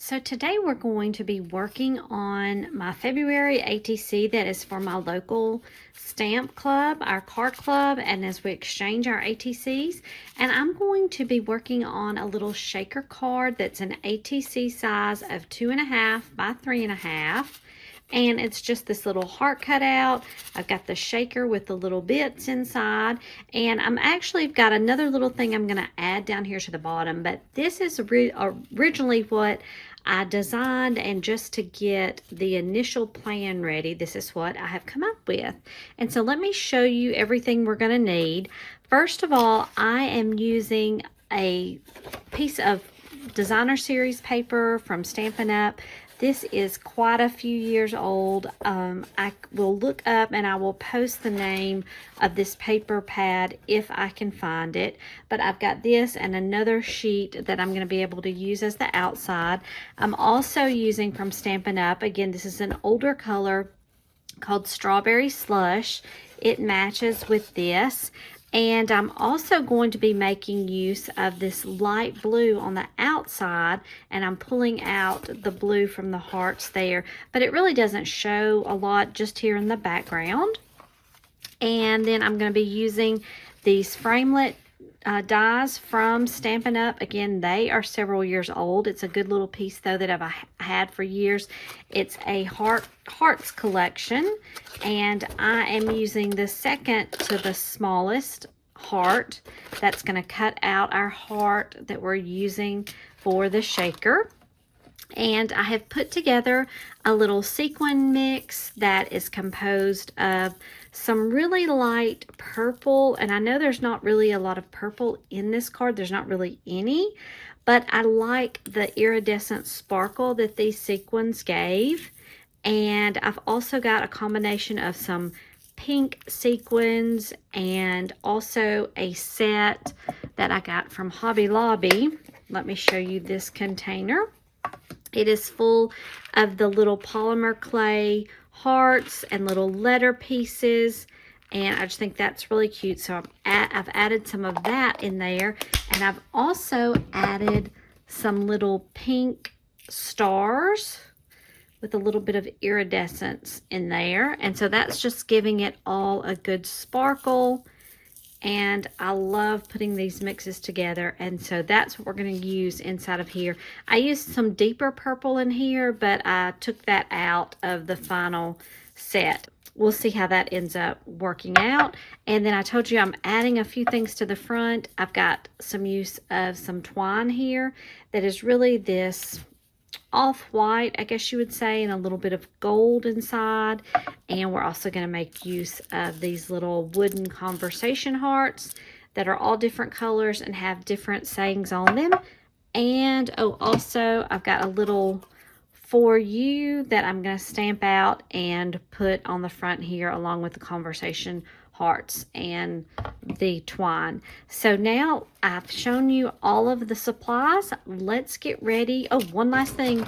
So today we're going to be working on my February ATC that is for my local stamp club, our card club, and as we exchange our ATCs. And I'm going to be working on a little shaker card that's an ATC size of 2.5 by 3.5. And it's just this little heart cutout. I've got the shaker with the little bits inside, and I'm actually got another little thing I'm going to add down here to the bottom, but this is originally what I designed, and just to get the initial plan ready, this is what I have come up with. And so let me show you everything we're going to need. First of all, I am using a piece of designer series paper from Stampin' Up. This is quite a few years old. I will look up and I will post the name of this paper pad if I can find it. But I've got this and another sheet that I'm going to be able to use as the outside. I'm also using from Stampin' Up. Again, this is an older color called Strawberry Slush. It matches with this. And I'm also going to be making use of this light blue on the outside, and I'm pulling out the blue from the hearts there, but it really doesn't show a lot just here in the background. And then I'm going to be using these Framelet dies from Stampin' Up. Again, they are several years old. It's a good little piece though that I've had for years. It's a hearts collection, and I am using the second to the smallest heart. That's going to cut out our heart that we're using for the shaker. And I have put together a little sequin mix that is composed of some really light purple, and I know there's not really a lot of purple in this card. There's not really any, but I like the iridescent sparkle that these sequins gave. And I've also got a combination of some pink sequins and also a set that I got from Hobby Lobby. Let me show you this container. It is full of the little polymer clay hearts and little letter pieces, and I just think that's really cute. So I've added some of that in there, and I've also added some little pink stars with a little bit of iridescence in there, and so that's just giving it all a good sparkle. And I love putting these mixes together, and so that's what we're going to use inside of here. I used some deeper purple in here, but I took that out of the final set. We'll see how that ends up working out. And then I told you I'm adding a few things to the front. I've got some use of some twine here that is really this off-white, I guess you would say, and a little bit of gold inside. And we're also going to make use of these little wooden conversation hearts that are all different colors and have different sayings on them. And also I've got a little for you that I'm going to stamp out and put on the front here along with the conversation hearts and the twine. So now I've shown you all of the supplies. Let's get ready. Oh, one last thing,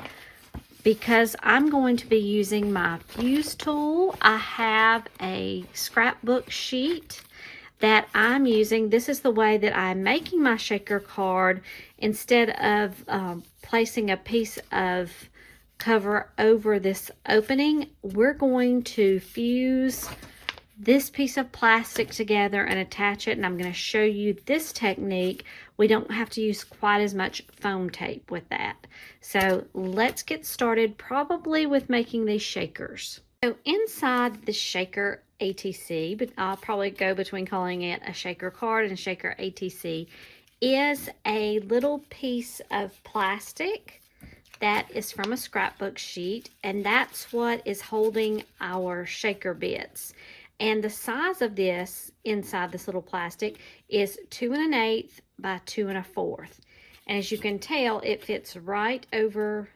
because I'm going to be using my fuse tool. I have a scrapbook sheet that I'm using. This is the way that I'm making my shaker card. Instead of placing a piece of cover over this opening, we're going to fuse this piece of plastic together and attach it, and I'm going to show you this technique. We don't have to use quite as much foam tape with that. So let's get started, probably with making these shakers. So inside the shaker ATC, but I'll probably go between calling it a shaker card and shaker ATC, is a little piece of plastic that is from a scrapbook sheet, and that's what is holding our shaker bits. And the size of this inside this little plastic is 2 1/8 by 2 1/4. And as you can tell, it fits right over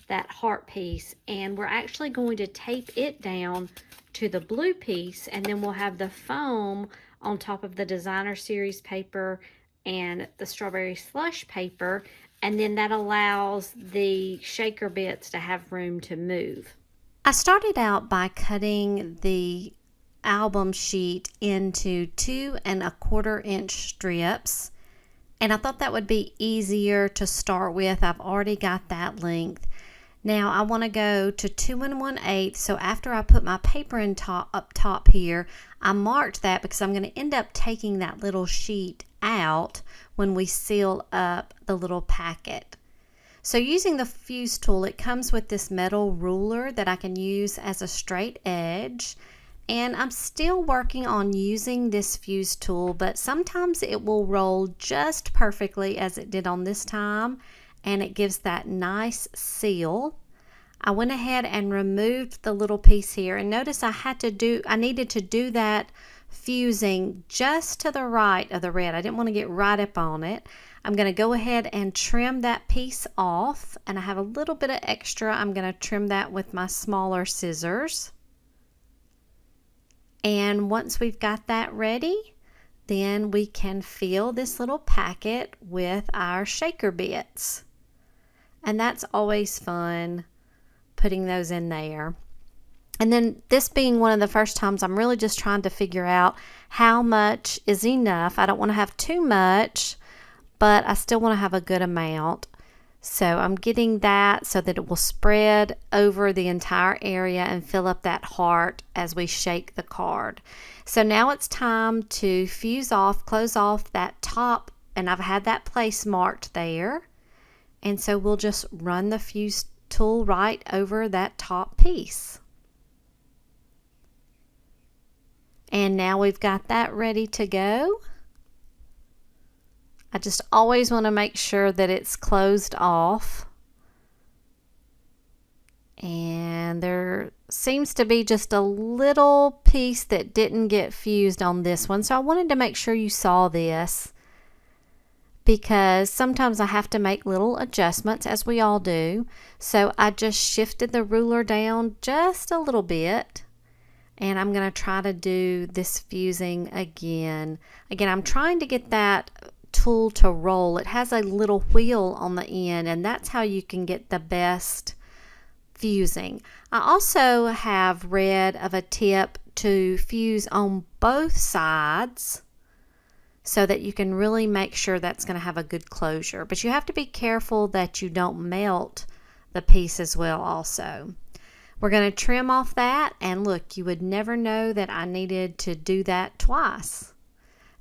that heart piece. And we're actually going to tape it down to the blue piece, and then we'll have the foam on top of the designer series paper and the strawberry slush paper. And then that allows the shaker bits to have room to move. I started out by cutting the album sheet into 2 1/4 inch strips, And I thought that would be easier to start with. I've already got that length. Now I want to go to 2 1/8. So after I put my paper in up top here, I marked that because I'm going to end up taking that little sheet out when we seal up the little packet. So using the fuse tool, it comes with this metal ruler that I can use as a straight edge. And I'm still working on using this fuse tool, but sometimes it will roll just perfectly as it did on this time, and it gives that nice seal. I went ahead and removed the little piece here, and notice I needed to do that fusing just to the right of the red. I didn't want to get right up on it. I'm going to go ahead and trim that piece off, and I have a little bit of extra. I'm going to trim that with my smaller scissors. And once we've got that ready, then we can fill this little packet with our shaker bits. And that's always fun, putting those in there. And then this being one of the first times, I'm really just trying to figure out how much is enough. I don't want to have too much, but I still want to have a good amount. So I'm getting that so that it will spread over the entire area and fill up that heart as we shake the card. So now it's time to fuse off, close off that top, and I've had that place marked there. And so we'll just run the fuse tool right over that top piece. And now we've got that ready to go. I just always want to make sure that it's closed off. And there seems to be just a little piece that didn't get fused on this one. So I wanted to make sure you saw this, because sometimes I have to make little adjustments, as we all do. So I just shifted the ruler down just a little bit. And I'm going to try to do this fusing again. Again, I'm trying to get that tool to roll. It has a little wheel on the end, and that's how you can get the best fusing. I also have read of a tip to fuse on both sides so that you can really make sure that's going to have a good closure. But you have to be careful that you don't melt the piece as well also. We're going to trim off that, and look, you would never know that I needed to do that twice.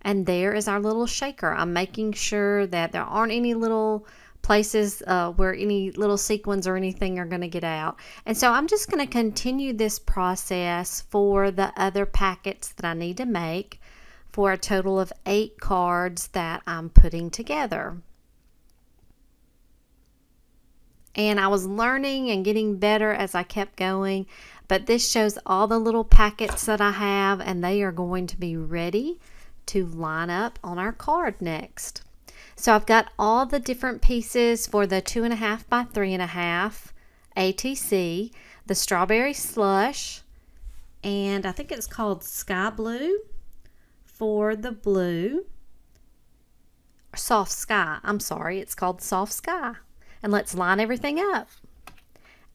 And there is our little shaker. I'm making sure that there aren't any little places where any little sequins or anything are going to get out. And so I'm just going to continue this process for the other packets that I need to make, for a total of 8 cards that I'm putting together. And I was learning and getting better as I kept going, but this shows all the little packets that I have, and they are going to be ready to line up on our card next. So I've got all the different pieces for the 2.5 by 3.5 ATC, the strawberry slush, and I think it's called sky blue for the blue. Soft sky, I'm sorry, it's called soft sky. And let's line everything up.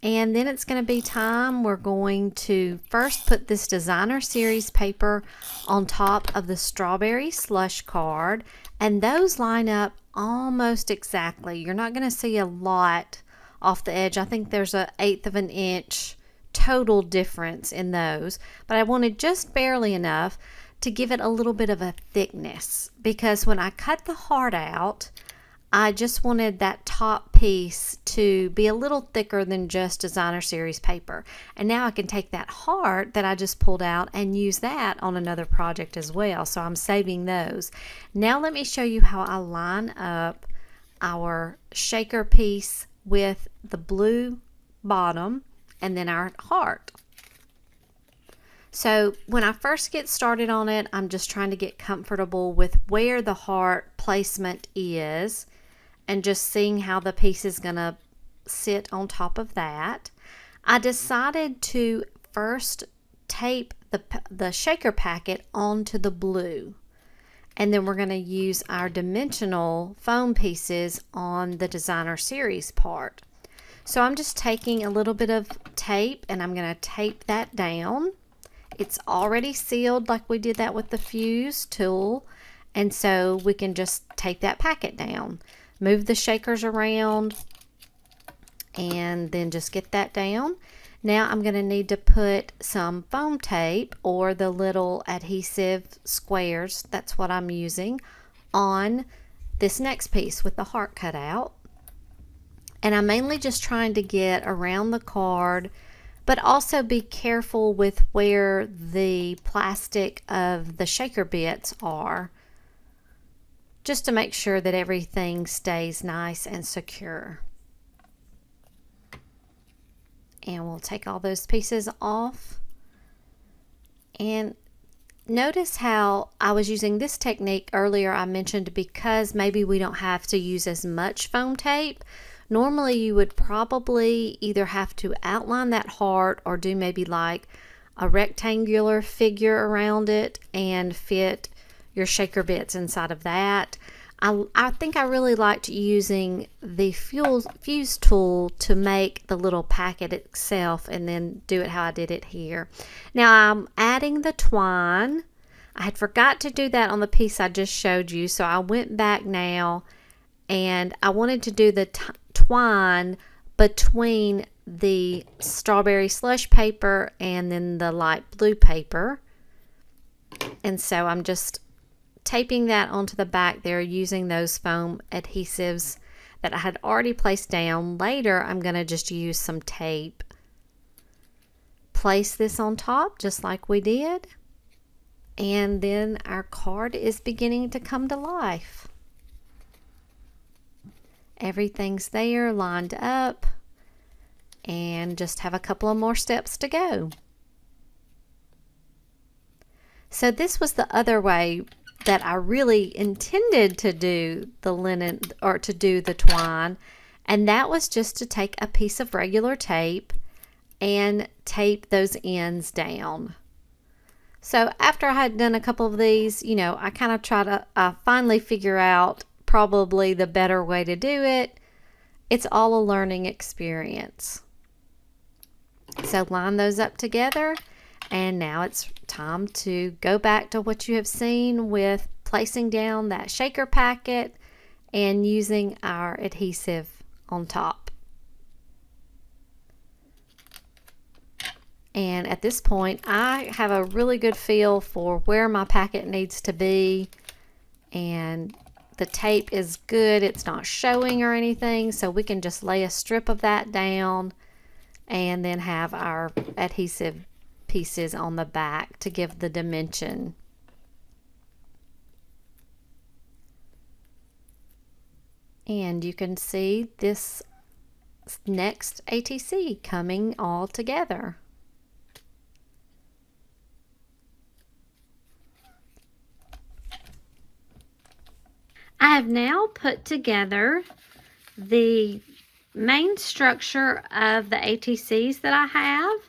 And then it's going to be time. We're going to first put this designer series paper on top of the strawberry slush card, and those line up almost exactly. You're not going to see a lot off the edge. I think there's an 1/8 of an inch total difference in those, but I wanted just barely enough to give it a little bit of a thickness, because when I cut the heart out, I just wanted that top piece to be a little thicker than just designer series paper. And now I can take that heart that I just pulled out and use that on another project as well. So I'm saving those. Now let me show you how I line up our shaker piece with the blue bottom and then our heart. So when I first get started on it, I'm just trying to get comfortable with where the heart placement is, and just seeing how the piece is going to sit on top of that. I decided to first tape the shaker packet onto the blue, and then we're going to use our dimensional foam pieces on the designer series part. So I'm just taking a little bit of tape, and I'm going to tape that down. It's already sealed like we did that with the fuse tool. And so we can just take that packet down, move the shakers around, and then just get that down. Now I'm going to need to put some foam tape or the little adhesive squares, that's what I'm using, on this next piece with the heart cut out. And I'm mainly just trying to get around the card, but also be careful with where the plastic of the shaker bits are, just to make sure that everything stays nice and secure. And we'll take all those pieces off. And notice how I was using this technique earlier. I mentioned because maybe we don't have to use as much foam tape. Normally you would probably either have to outline that heart or do maybe like a rectangular figure around it and fit your shaker bits inside of that. I think I really liked using the fuse tool to make the little packet itself and then do it how I did it here. Now I'm adding the twine. I had forgot to do that on the piece I just showed you, so I went back now and I wanted to do the twine between the strawberry slush paper and then the light blue paper. And so I'm just taping that onto the back there using those foam adhesives that I had already placed down. Later I'm going to just use some tape. Place this on top just like we did, and then our card is beginning to come to life. Everything's there lined up, and just have a couple of more steps to go. So this was the other way that I really intended to do the linen or to do the twine, and that was just to take a piece of regular tape and tape those ends down. So after I had done a couple of these, you know, I kind of try to finally figure out probably the better way to do it. It's all a learning experience. So line those up together. And now it's time to go back to what you have seen with placing down that shaker packet and using our adhesive on top. And at this point, I have a really good feel for where my packet needs to be. And the tape is good. It's not showing or anything. So we can just lay a strip of that down and then have our adhesive pieces on the back to give the dimension. And you can see this next ATC coming all together. I have now put together the main structure of the ATCs that I have.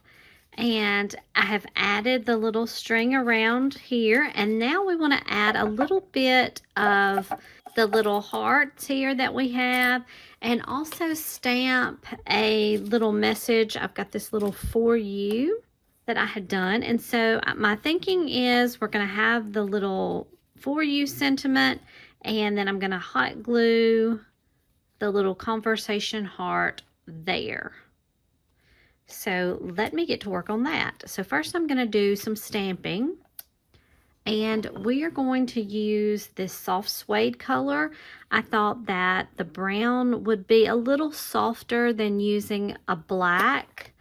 And I have added the little string around here, and now we want to add a little bit of the little hearts here that we have, and also stamp a little message. I've got this little "for you" that I had done, and so my thinking is we're going to have the little "for you" sentiment, and then I'm going to hot glue the little conversation heart there. So let me get to work on that. So first I'm going to do some stamping, and we are going to use this soft suede color. I thought that the brown would be a little softer than using a black.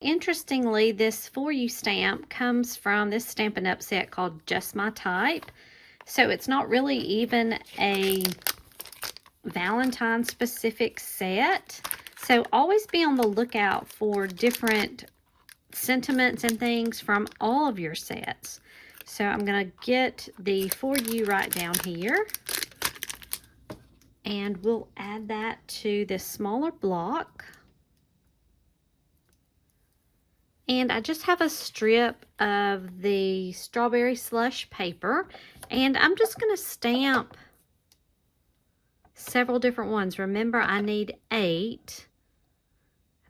Interestingly, this "for you" stamp comes from this Stampin' Up set called Just My Type. So it's not really even a Valentine specific set. So always be on the lookout for different sentiments and things from all of your sets. So I'm going to get the "for you" right down here, and we'll add that to this smaller block. And I just have a strip of the strawberry slush paper, and I'm just going to stamp several different ones. Remember, I need 8.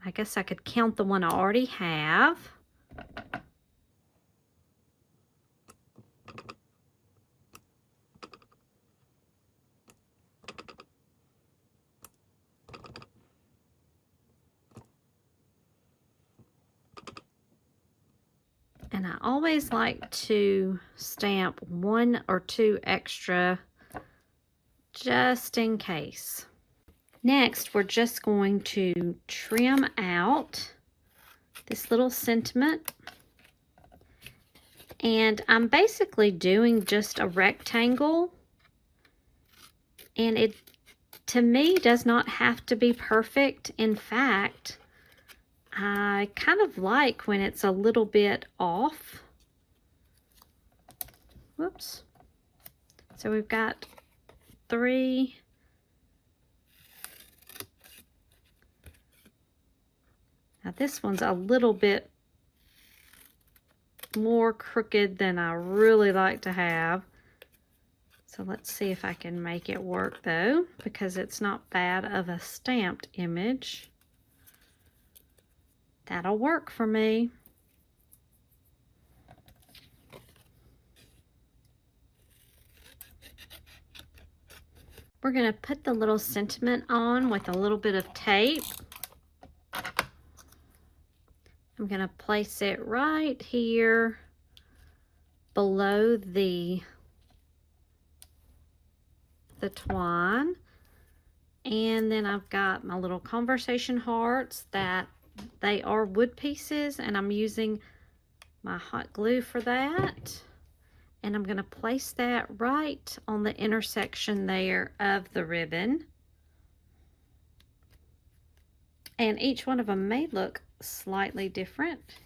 I guess I could count the one I already have. I always like to stamp 1 or 2 extra just in case. Next, we're just going to trim out this little sentiment. And I'm basically doing just a rectangle. And it, to me, does not have to be perfect. In fact, I kind of like when it's a little bit off. Whoops. So we've got 3. Now this one's a little bit more crooked than I really like to have. So let's see if I can make it work though, because it's not bad of a stamped image. That'll work for me. We're going to put the little sentiment on with a little bit of tape. I'm going to place it right here below the twine. And then I've got my little conversation hearts that they are wood pieces, and I'm using my hot glue for that. And I'm going to place that right on the intersection there of the ribbon. And each one of them may look slightly different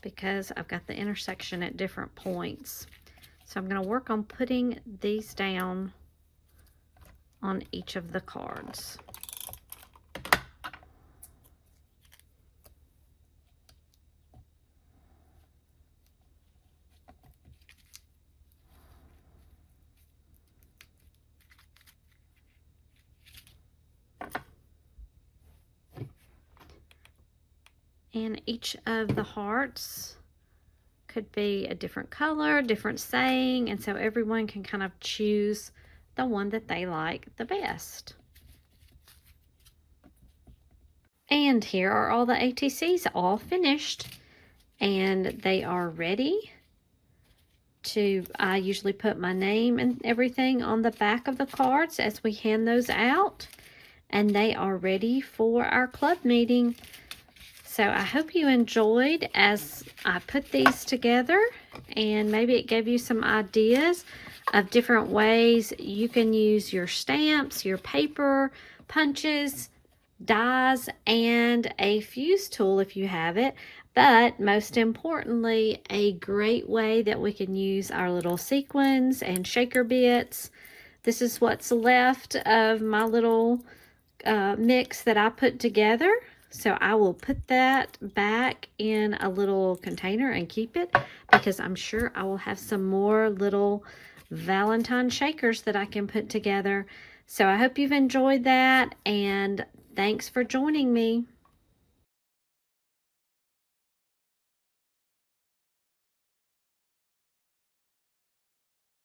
because I've got the intersection at different points. So I'm going to work on putting these down on each of the cards. And each of the hearts could be a different color, different saying, and so everyone can kind of choose the one that they like the best. And here are all the ATCs all finished, and they are ready to, I usually put my name and everything on the back of the cards as we hand those out, and they are ready for our club meeting. So I hope you enjoyed as I put these together, and maybe it gave you some ideas of different ways you can use your stamps, your paper, punches, dies, and a fuse tool if you have it. But most importantly, a great way that we can use our little sequins and shaker bits. This is what's left of my little mix that I put together. So I will put that back in a little container and keep it, because I'm sure I will have some more little Valentine shakers that I can put together. So I hope you've enjoyed that, and thanks for joining me.